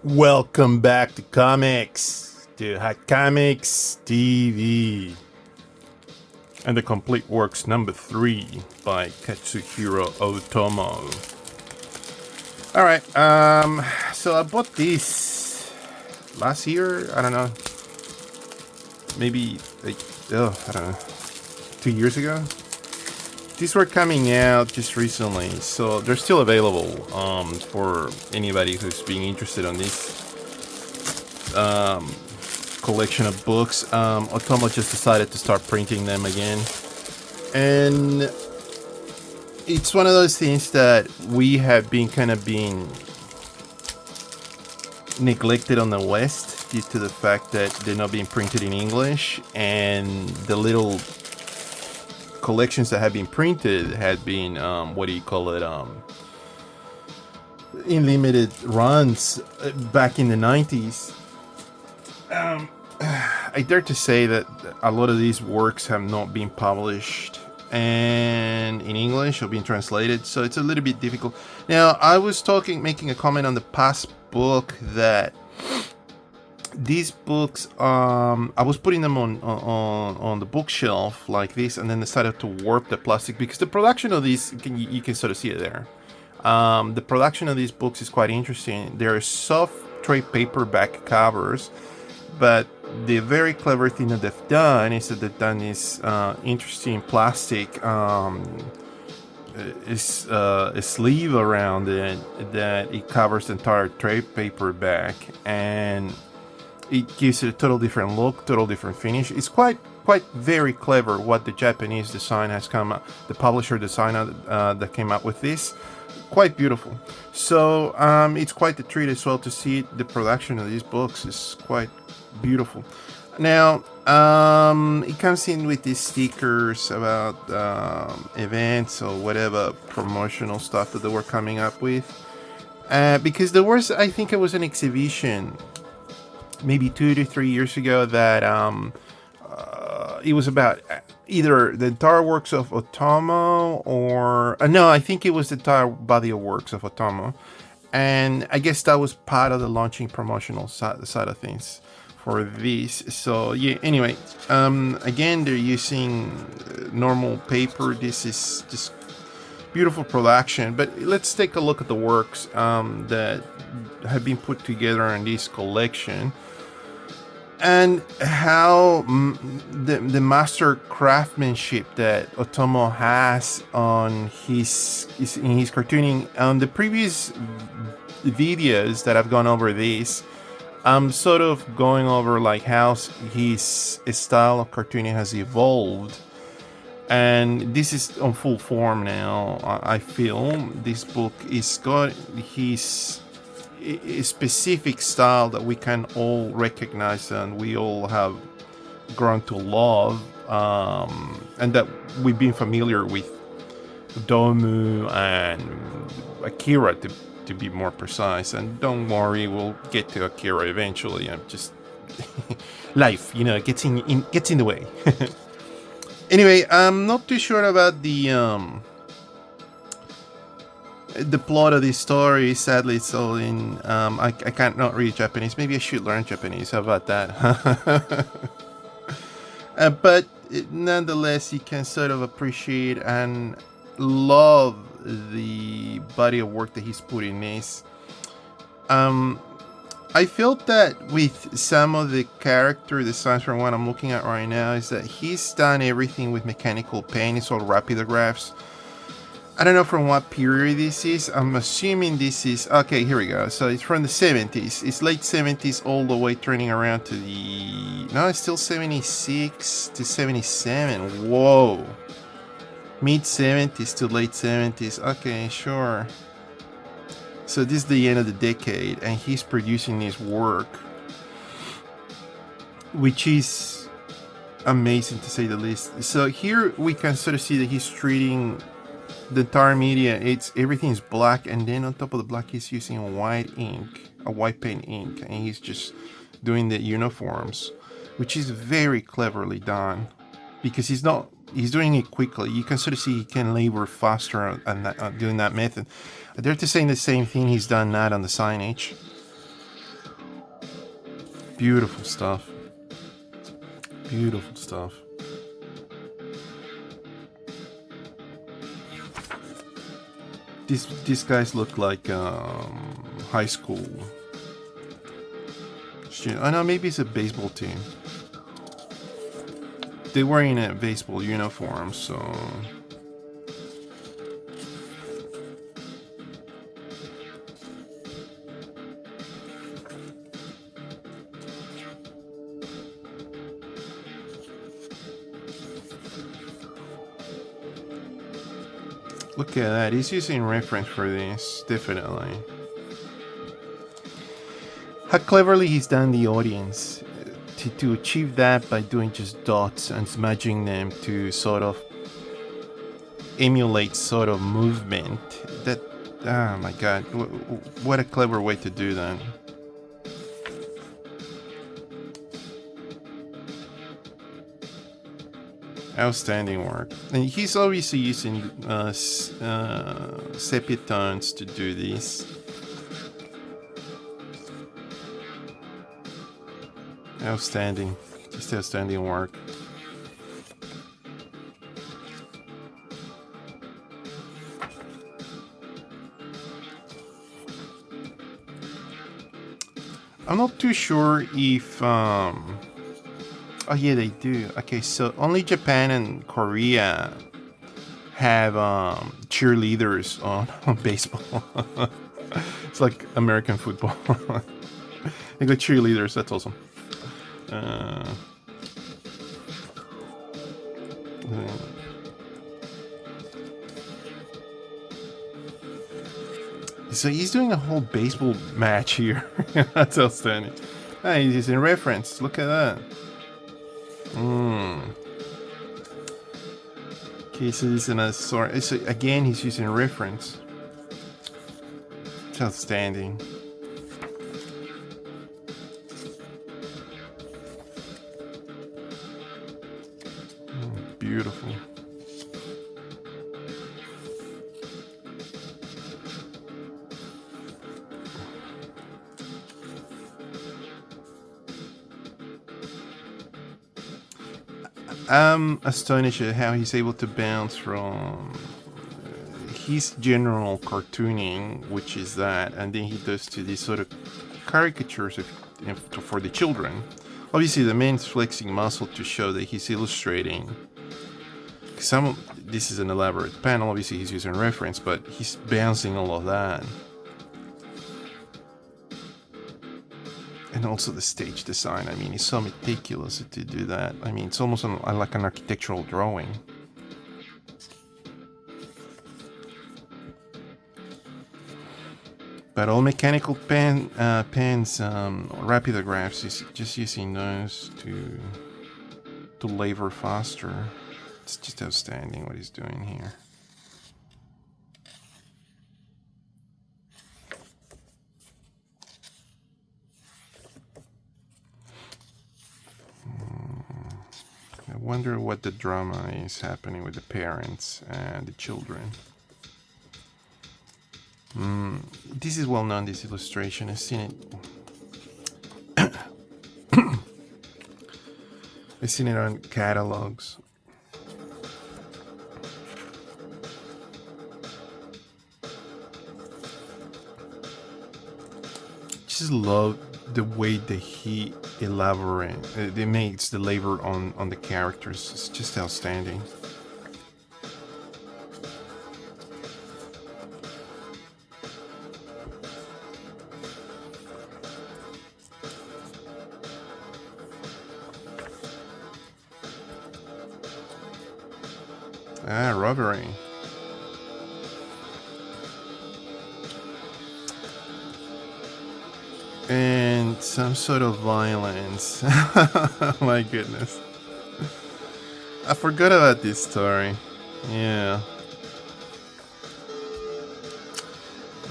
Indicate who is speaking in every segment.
Speaker 1: Welcome back to Comics, to Hot Comics TV, and The Complete Works number 3 by Katsuhiro Otomo. Alright, so I bought this last year, I don't know, maybe, I don't know, 2 years ago? These were coming out just recently, so they're still available for anybody who's being interested on this collection of books. Otomo just decided to start printing them again, and it's one of those things that we have been kind of being neglected on the West due to the fact that they're not being printed in English, and the little collections that have been printed had been in limited runs back in the 90s. I dare to say that a lot of these works have not been published and in English or being translated, so it's a little bit difficult. Now, I was making a comment on the past book that these books, I was putting them on the bookshelf like this, and then decided to warp the plastic because the production of these, you can sort of see it there. The production of these books is quite interesting. They're soft trade paperback covers, but the very clever thing that they've done is that they've done this interesting plastic a sleeve around it that it covers the entire trade paperback, and it gives it a total different look, total different finish. It's quite very clever what the Japanese design has come up, the publisher designer that came up with this. Quite beautiful. So it's quite a treat as well to see the production of these books is quite beautiful. Now it comes in with these stickers about events or whatever promotional stuff that they were coming up with, because there was, I think it was an exhibition maybe 2 to 3 years ago that it was about either the entire works of Otomo or no, I think it was the entire body of works of Otomo, and I guess that was part of the launching promotional side of things for this. So yeah, anyway, again, they're using normal paper. This is just beautiful production, but let's take a look at the works that have been put together in this collection, and how the master craftsmanship that Otomo has on his cartooning. On the previous videos that I've gone over this, I'm sort of going over like how his style of cartooning has evolved, and this is on full form now. I feel this book is got his a specific style that we can all recognize and we all have grown to love, and that we've been familiar with Domu and Akira to be more precise. And don't worry, we'll get to Akira eventually. I'm just life, gets in the way. Anyway, I'm not too sure about the plot of this story. Sadly, it's all in I can't not read Japanese. Maybe I should learn Japanese. How about that? But nonetheless, you can sort of appreciate and love the body of work that he's put in this. I felt that with some of the character designs from what I'm looking at right now is that he's done everything with mechanical paint. It's all rapidographs. I don't know from what period this is. I'm assuming this is... Okay, here we go. So it's from the 70s. It's late 70s all the way turning around to the... No, it's still 76 to 77. Whoa. Mid-70s to late 70s. Okay, sure. So this is the end of the decade, and he's producing this work, which is amazing to say the least. So here we can sort of see that he's treating the entire media. Everything's black, and then on top of the black he's using a white paint ink, and he's just doing the uniforms, which is very cleverly done because he's doing it quickly. You can sort of see he can labor faster on doing that method. I dare to say the same thing he's done that on the signage. Beautiful stuff. Beautiful stuff. These guys look like high school student. Oh no, maybe it's a baseball team. They're wearing a baseball uniform, so. Look at that, he's using reference for this, definitely. How cleverly he's done the audience to achieve that by doing just dots and smudging them to sort of emulate sort of movement. That, oh my god, what a clever way to do that. Outstanding work. And he's obviously using sepia tones to do this. Outstanding. Just outstanding work. I'm not too sure if oh yeah, they do. Okay, so only Japan and Korea have cheerleaders on baseball. It's like American football. They got cheerleaders. That's awesome. So he's doing a whole baseball match here. That's outstanding. Hey, he's in reference. Look at that. Okay, so this is another sort. So again, he's using reference. It's outstanding. Beautiful. I'm astonished at how he's able to bounce from his general cartooning, which is that, and then he does to these sort of caricatures for the children. Obviously, the man's flexing muscle to show that he's illustrating. This is an elaborate panel. Obviously, he's using reference, but he's bouncing all of that. And also the stage design. I mean, it's so meticulous to do that. I mean, it's almost like an architectural drawing. But all mechanical pens, rapidographs, is just using those to labor faster. It's just outstanding what he's doing here. I wonder what the drama is happening with the parents and the children. This is well known, this illustration. I've seen it. I've seen it on catalogs. Just love the way that he it makes the labor on the characters. It's just outstanding. Robbery. And some sort of violence. My goodness. I forgot about this story. Yeah.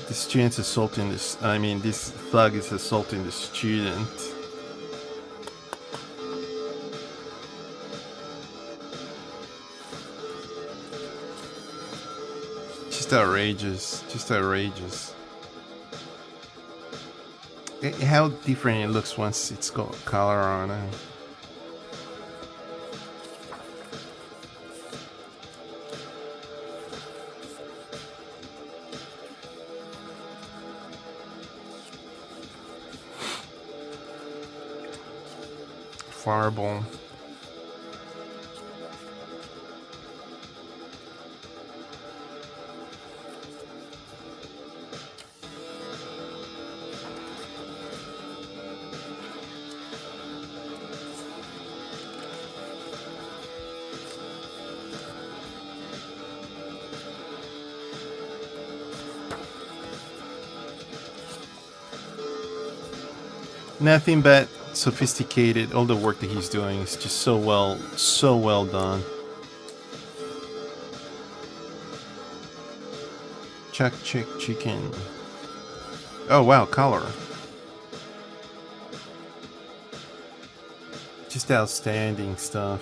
Speaker 1: The student's assaulting this. I mean, this thug is assaulting the student. Just outrageous. Just outrageous. how different it looks once it's got color on it. Fireball. Nothing but sophisticated. All the work that he's doing is just so well done. Chuck Chick Chicken. Oh wow, color. Just outstanding stuff.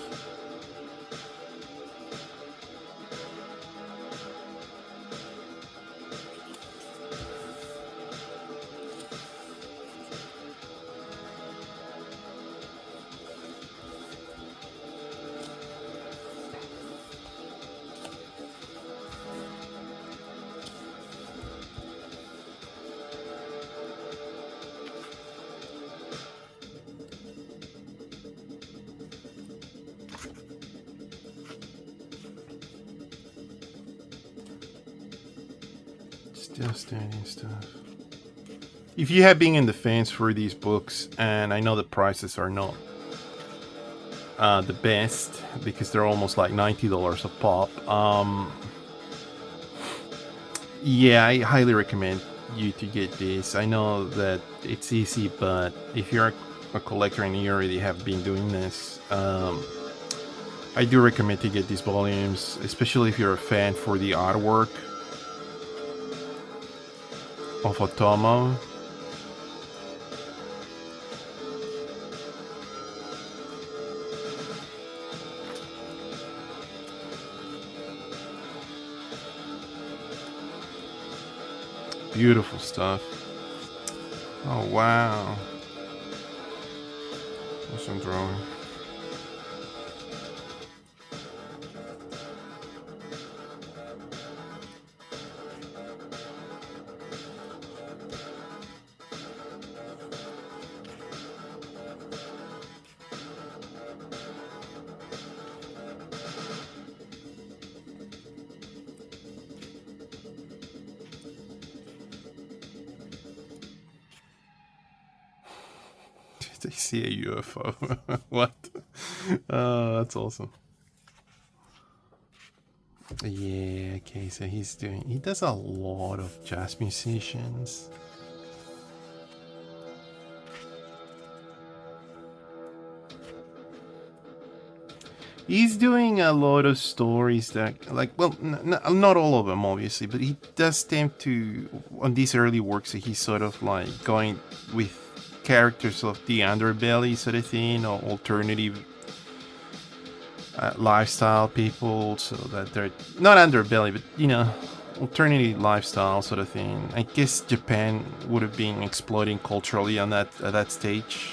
Speaker 1: Still standing stuff. If you have been in the fence for these books, and I know the prices are not the best because they're almost like $90 a pop. Yeah, I highly recommend you to get this. I know that it's easy, but if you're a collector and you already have been doing this, I do recommend to get these volumes, especially if you're a fan for the artwork of Otomo. Beautiful stuff. Oh wow. Awesome drawing. They see a UFO. What? Oh, that's awesome. Yeah, okay, so he does a lot of jazz musicians. He's doing a lot of stories that, like, well, not all of them, obviously, but he does tend to, on these early works, he's sort of like going with characters of the underbelly sort of thing, or alternative lifestyle people, so that they're not underbelly, but alternative lifestyle sort of thing. I guess Japan would have been exploding culturally on that at that stage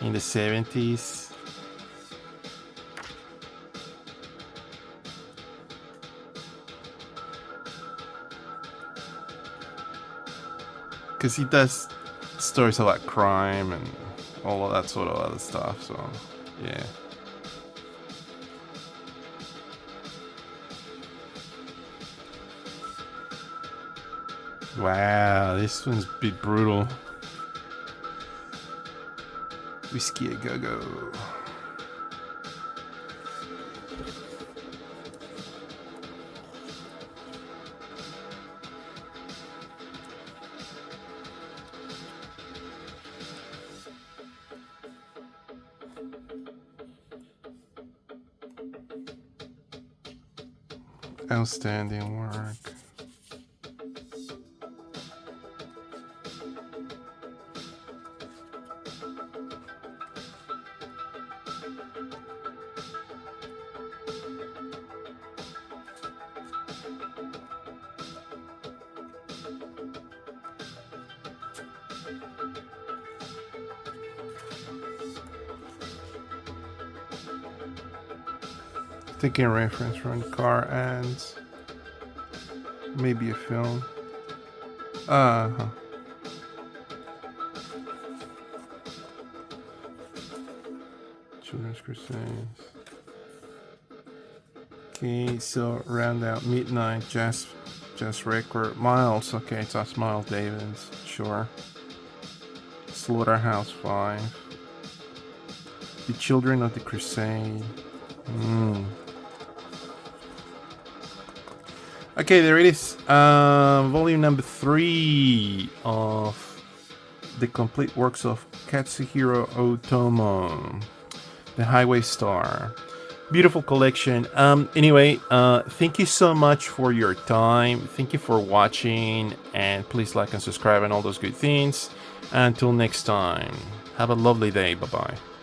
Speaker 1: in the 70s. Because he does stories about crime and all of that sort of other stuff, so yeah. Wow, this one's a bit brutal. Whiskey a go-go. Outstanding work. taking reference from the car ads. Maybe a film. Uh-huh. Children's Crusades. Okay, so round out Midnight, Jazz Record, Miles. Okay, so that's Miles Davis. Sure. Slaughterhouse 5. The Children of the Crusade. Okay, there it is. Volume number 3 of The Complete Works of Katsuhiro Otomo, The Highway Star. Beautiful collection. Anyway, thank you so much for your time. Thank you for watching, and please like and subscribe and all those good things. Until next time, have a lovely day. Bye-bye.